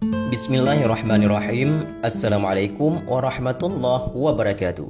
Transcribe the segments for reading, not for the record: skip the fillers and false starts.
Bismillahirrahmanirrahim. Assalamualaikum warahmatullahi wabarakatuh.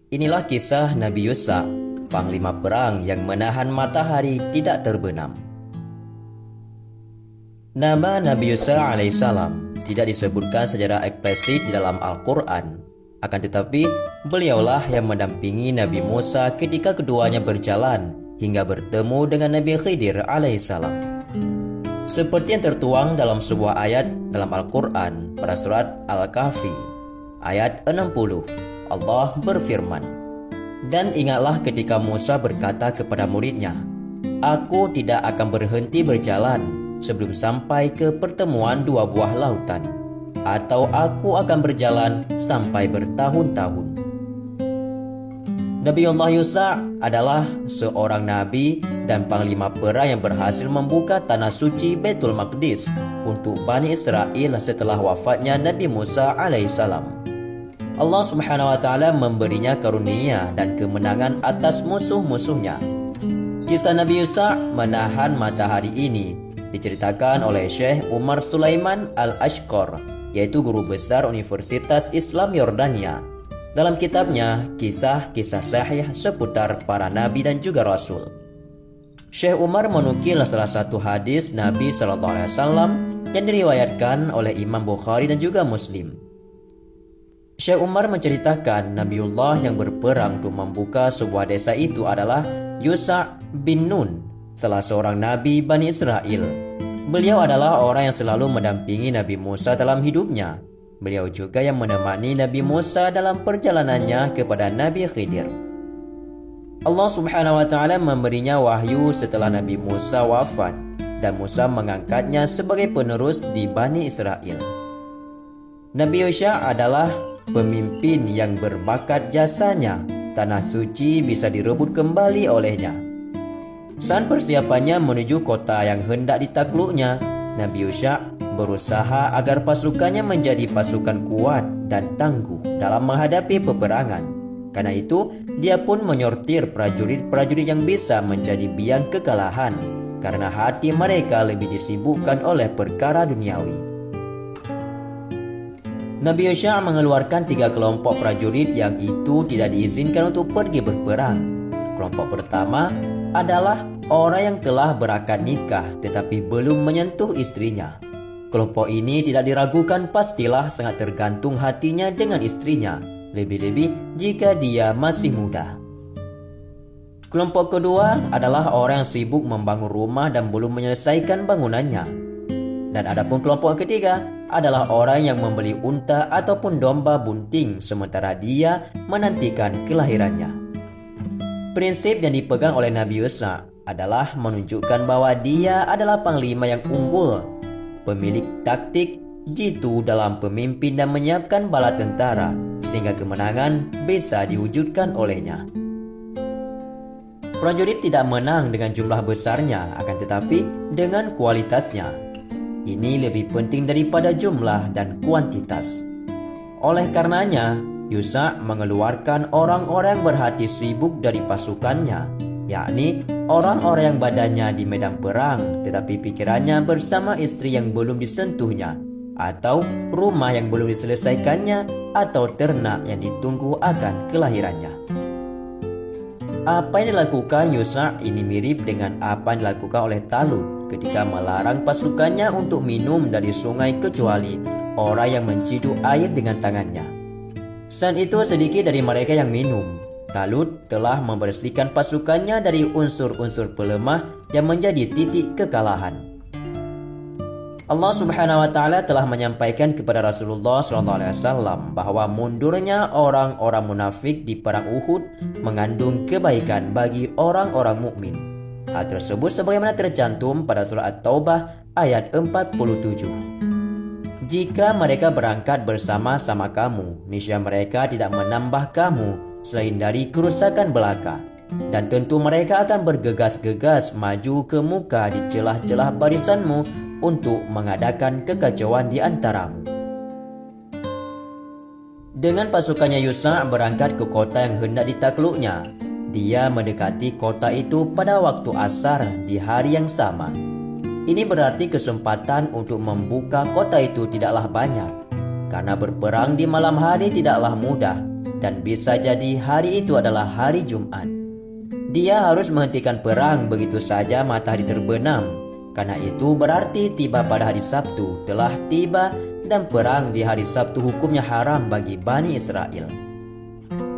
Inilah kisah Nabi Yusa, panglima perang yang menahan matahari tidak terbenam. Nama Nabi Yusa alaihissalam tidak disebutkan secara eksplisit di dalam Al-Quran. Akan tetapi, beliaulah yang mendampingi Nabi Musa ketika keduanya berjalan hingga bertemu dengan Nabi Khidir alaihissalam. Seperti yang tertuang dalam sebuah ayat dalam Al-Quran pada surat Al-Kahfi ayat 60, Allah berfirman, "Dan ingatlah ketika Musa berkata kepada muridnya, Aku tidak akan berhenti berjalan sebelum sampai ke pertemuan dua buah lautan, atau aku akan berjalan sampai bertahun-tahun." Nabiullah Yusa adalah seorang nabi dan panglima perang yang berhasil membuka tanah suci Baitul Maqdis untuk Bani Israel setelah wafatnya Nabi Musa alaihissalam. Allah subhanahu wa ta'ala memberinya karunia dan kemenangan atas musuh-musuhnya. Kisah Nabi Yusa menahan matahari ini diceritakan oleh Syekh Umar Sulaiman Al-Ashqar, yaitu guru besar Universitas Islam Yordania, dalam kitabnya Kisah-Kisah Sahih seputar para nabi dan juga rasul. Syekh Umar menukil salah satu hadis Nabi SAW yang diriwayatkan oleh Imam Bukhari dan juga Muslim. Syekh Umar menceritakan Nabiullah yang berperang untuk membuka sebuah desa itu adalah Yusa bin Nun, salah seorang nabi Bani Israel. Beliau adalah orang yang selalu mendampingi Nabi Musa dalam hidupnya. Beliau juga yang menemani Nabi Musa dalam perjalanannya kepada Nabi Khidir. Allah subhanahu wa ta'ala memberinya wahyu setelah Nabi Musa wafat, dan Musa mengangkatnya sebagai penerus di Bani Israel. Nabi Yusha adalah pemimpin yang berbakat jasanya. Tanah suci bisa direbut kembali olehnya. Saat persiapannya menuju kota yang hendak ditakluknya, Nabi Yusha berusaha agar pasukannya menjadi pasukan kuat dan tangguh dalam menghadapi peperangan. Karena itu, dia pun menyortir prajurit-prajurit yang bisa menjadi biang kekalahan, karena hati mereka lebih disibukkan oleh perkara duniawi. Nabi Yusha mengeluarkan 3 kelompok prajurit yang itu tidak diizinkan untuk pergi berperang. Kelompok pertama adalah orang yang telah berakad nikah tetapi belum menyentuh istrinya. Kelompok ini tidak diragukan pastilah sangat tergantung hatinya dengan istrinya, lebih-lebih jika dia masih muda. Kelompok kedua adalah orang yang sibuk membangun rumah dan belum menyelesaikan bangunannya. Dan adapun kelompok ketiga adalah orang yang membeli unta ataupun domba bunting sementara dia menantikan kelahirannya. Prinsip yang dipegang oleh Nabi Yusa adalah menunjukkan bahwa dia adalah panglima yang unggul, pemilik taktik jitu dalam pemimpin dan menyiapkan bala tentara sehingga kemenangan bisa diwujudkan olehnya. Prajurit tidak menang dengan jumlah besarnya, akan tetapi dengan kualitasnya. Ini lebih penting daripada jumlah dan kuantitas. Oleh karenanya, Yusa mengeluarkan orang-orang yang berhati sibuk dari pasukannya, yakni orang-orang yang badannya di medan perang tetapi pikirannya bersama istri yang belum disentuhnya, atau rumah yang belum diselesaikannya, atau ternak yang ditunggu akan kelahirannya. Apa yang dilakukan Yusa ini mirip dengan apa yang dilakukan oleh Talut ketika melarang pasukannya untuk minum dari sungai kecuali orang yang menciduk air dengan tangannya. Saat itu sedikit dari mereka yang minum. Talut telah membersihkan pasukannya dari unsur-unsur pelemah yang menjadi titik kekalahan. Allah subhanahu wa ta'ala telah menyampaikan kepada Rasulullah SAW bahwa mundurnya orang-orang munafik di perang Uhud mengandung kebaikan bagi orang-orang mukmin. Hal tersebut sebagaimana tercantum pada surah At-Taubah ayat 47. Jika mereka berangkat bersama-sama kamu, niscaya mereka tidak menambah kamu selain dari kerusakan belaka. Dan tentu mereka akan bergegas-gegas maju ke muka di celah-celah barisanmu untuk mengadakan kekacauan di antaramu. Dengan pasukannya Yusa berangkat ke kota yang hendak ditakluknya. Dia mendekati kota itu pada waktu asar di hari yang sama. Ini berarti kesempatan untuk membuka kota itu tidaklah banyak, karena berperang di malam hari tidaklah mudah, dan bisa jadi hari itu adalah hari Jumat. Dia harus menghentikan perang begitu saja matahari terbenam, karena itu berarti tiba pada hari Sabtu telah tiba, dan perang di hari Sabtu hukumnya haram bagi Bani Israel.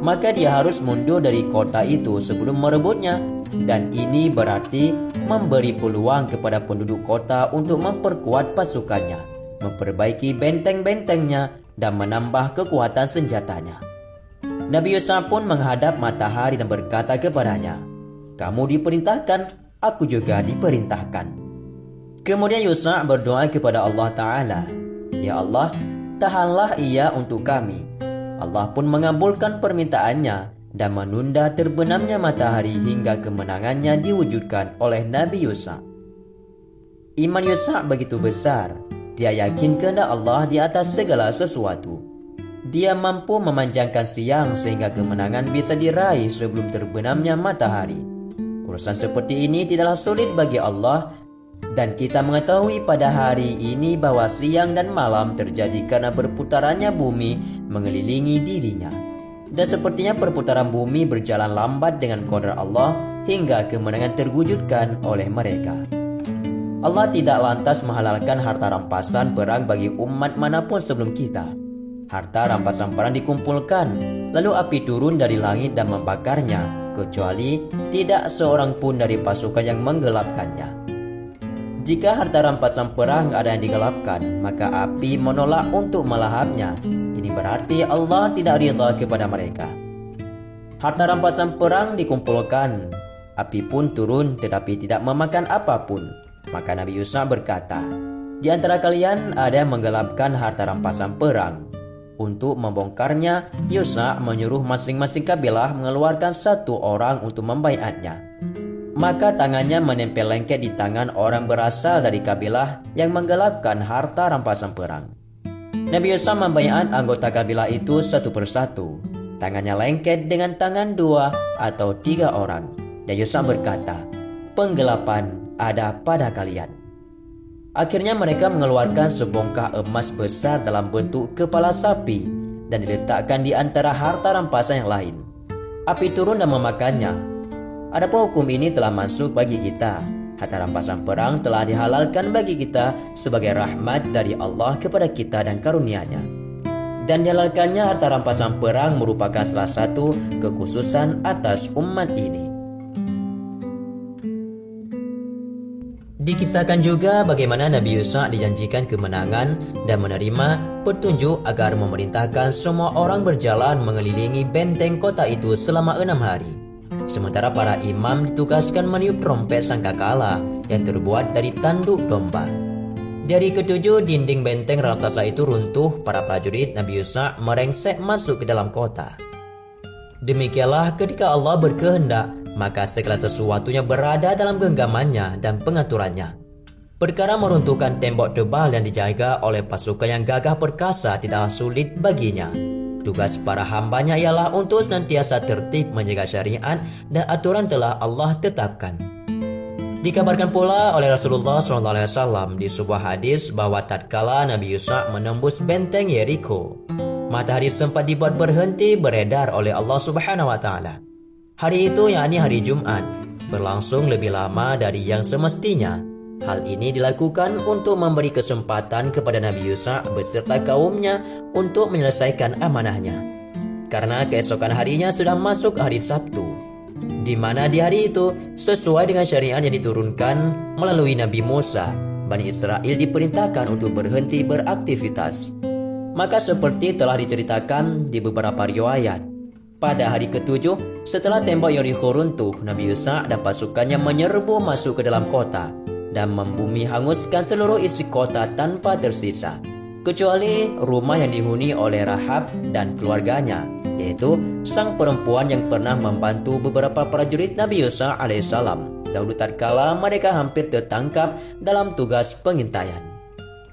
Maka dia harus mundur dari kota itu sebelum merebutnya, dan ini berarti memberi peluang kepada penduduk kota untuk memperkuat pasukannya, memperbaiki benteng-bentengnya, dan menambah kekuatan senjatanya. Nabi Yusha pun menghadap matahari dan berkata kepadanya, "Kamu diperintahkan, aku juga diperintahkan." Kemudian Yusha berdoa kepada Allah Ta'ala, "Ya Allah, tahanlah ia untuk kami." Allah pun mengabulkan permintaannya dan menunda terbenamnya matahari hingga kemenangannya diwujudkan oleh Nabi Yusha. Iman Yusha begitu besar, dia yakin kehendak Allah di atas segala sesuatu. Dia mampu memanjangkan siang sehingga kemenangan bisa diraih sebelum terbenamnya matahari. Urusan seperti ini tidaklah sulit bagi Allah, dan kita mengetahui pada hari ini bahwa siang dan malam terjadi karena berputarannya bumi mengelilingi dirinya. Dan sepertinya perputaran bumi berjalan lambat dengan kodrat Allah hingga kemenangan terwujudkan oleh mereka. Allah tidak lantas menghalalkan harta rampasan perang bagi umat manapun sebelum kita. Harta rampasan perang dikumpulkan, lalu api turun dari langit dan membakarnya, kecuali tidak seorang pun dari pasukan yang menggelapkannya. Jika harta rampasan perang ada yang digelapkan, maka api menolak untuk melahapnya. Ini berarti Allah tidak ridha kepada mereka. Harta rampasan perang dikumpulkan, api pun turun tetapi tidak memakan apapun. Maka Nabi Yusha berkata, "Di antara kalian ada yang menggelapkan harta rampasan perang." Untuk membongkarnya, Yusha menyuruh masing-masing kabilah mengeluarkan satu orang untuk membaiatnya. Maka tangannya menempel lengket di tangan orang berasal dari kabilah yang menggelapkan harta rampasan perang. Nabi Yusha membaiat anggota kabilah itu satu persatu. Tangannya lengket dengan tangan 2 atau 3 orang. Dan Yusha berkata, "Penggelapan ada pada kalian." Akhirnya mereka mengeluarkan sebongkah emas besar dalam bentuk kepala sapi dan diletakkan di antara harta rampasan yang lain. Api turun dan memakannya. Adapun hukum ini telah masuk bagi kita. Harta rampasan perang telah dihalalkan bagi kita sebagai rahmat dari Allah kepada kita dan karunia-Nya. Dan dihalalkannya harta rampasan perang merupakan salah satu kekhususan atas umat ini. Dikisahkan juga bagaimana Nabi Yusha dijanjikan kemenangan dan menerima petunjuk agar memerintahkan semua orang berjalan mengelilingi benteng kota itu selama 6 hari. Sementara para imam ditugaskan meniup trompet sangkakala yang terbuat dari tanduk domba. Dari ketujuh dinding benteng raksasa itu runtuh, para prajurit Nabi Yusha merengsek masuk ke dalam kota. Demikianlah ketika Allah berkehendak, maka segala sesuatunya berada dalam genggamannya dan pengaturannya. Perkara meruntuhkan tembok tebal yang dijaga oleh pasukan yang gagah perkasa tidaklah sulit baginya. Tugas para hambanya ialah untuk senantiasa tertib menjaga syariat dan aturan telah Allah tetapkan. Dikabarkan pula oleh Rasulullah SAW di sebuah hadis bahwa tatkala Nabi Yusha menembus benteng Yeriko, matahari sempat dibuat berhenti beredar oleh Allah Subhanahu wa Ta'ala. Hari itu, yakni hari Jumat, berlangsung lebih lama dari yang semestinya. Hal ini dilakukan untuk memberi kesempatan kepada Nabi Yusha beserta kaumnya untuk menyelesaikan amanahnya. Karena keesokan harinya sudah masuk hari Sabtu, di mana di hari itu, sesuai dengan syariat yang diturunkan melalui Nabi Musa, Bani Israel diperintahkan untuk berhenti beraktivitas. Maka seperti telah diceritakan di beberapa riwayat, pada hari ke-7, setelah tembok Yeriko runtuh, Nabi Yusha dan pasukannya menyerbu masuk ke dalam kota dan membumi hanguskan seluruh isi kota tanpa tersisa, kecuali rumah yang dihuni oleh Rahab dan keluarganya, yaitu sang perempuan yang pernah membantu beberapa prajurit Nabi Yusha alaihissalam dahulu tatkala mereka hampir tertangkap dalam tugas pengintaian.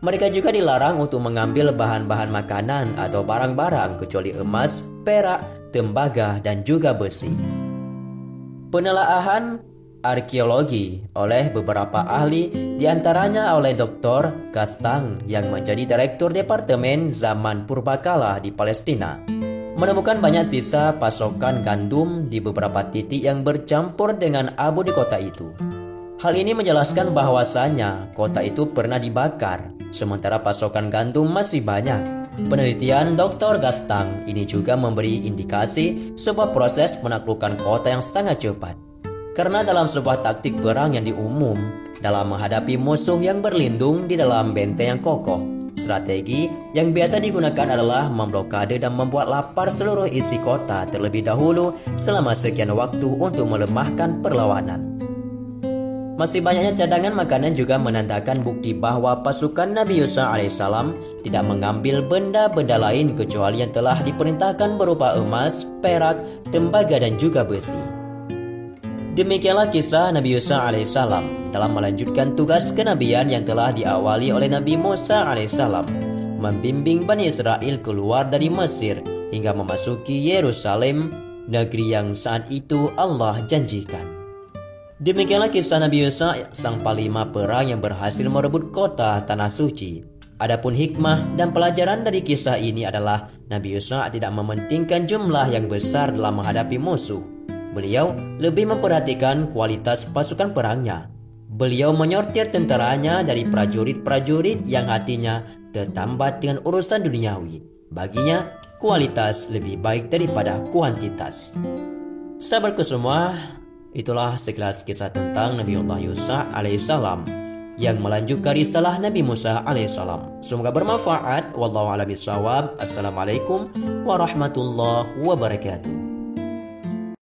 Mereka juga dilarang untuk mengambil bahan-bahan makanan atau barang-barang kecuali emas, perak, tembaga, dan juga besi. Penelaahan arkeologi oleh beberapa ahli, diantaranya oleh Dr. Gastang yang menjadi Direktur Departemen Zaman Purbakala di Palestina, menemukan banyak sisa pasokan gandum di beberapa titik yang bercampur dengan abu di kota itu. Hal ini menjelaskan bahwasanya kota itu pernah dibakar, sementara pasokan gandum masih banyak. Penelitian Dr. Gastang ini juga memberi indikasi sebuah proses menaklukkan kota yang sangat cepat. Karena dalam sebuah taktik perang yang diumum dalam menghadapi musuh yang berlindung di dalam benteng yang kokoh, strategi yang biasa digunakan adalah memblokade dan membuat lapar seluruh isi kota terlebih dahulu selama sekian waktu untuk melemahkan perlawanan. Masih banyaknya cadangan makanan juga menandakan bukti bahwa pasukan Nabi Musa alaihissalam tidak mengambil benda-benda lain kecuali yang telah diperintahkan berupa emas, perak, tembaga dan juga besi. Demikianlah kisah Nabi Musa alaihissalam dalam melanjutkan tugas kenabian yang telah diawali oleh Nabi Musa alaihissalam, membimbing Bani Israel keluar dari Mesir hingga memasuki Yerusalem, negeri yang saat itu Allah janjikan. Demikianlah kisah Nabi Musa, sang panglima perang yang berhasil merebut kota Tanah Suci. Adapun hikmah dan pelajaran dari kisah ini adalah Nabi Musa tidak mementingkan jumlah yang besar dalam menghadapi musuh. Beliau lebih memperhatikan kualitas pasukan perangnya. Beliau menyortir tentaranya dari prajurit-prajurit yang hatinya tertambat dengan urusan duniawi. Baginya, kualitas lebih baik daripada kuantitas. Sahabatku semua, itulah sekilas kisah tentang Nabi Allah Musa alaihissalam yang melanjutkan risalah Nabi Musa alaihissalam. Semoga bermanfaat. Wallahu a'lam bishawab. Assalamualaikum warahmatullahi wabarakatuh.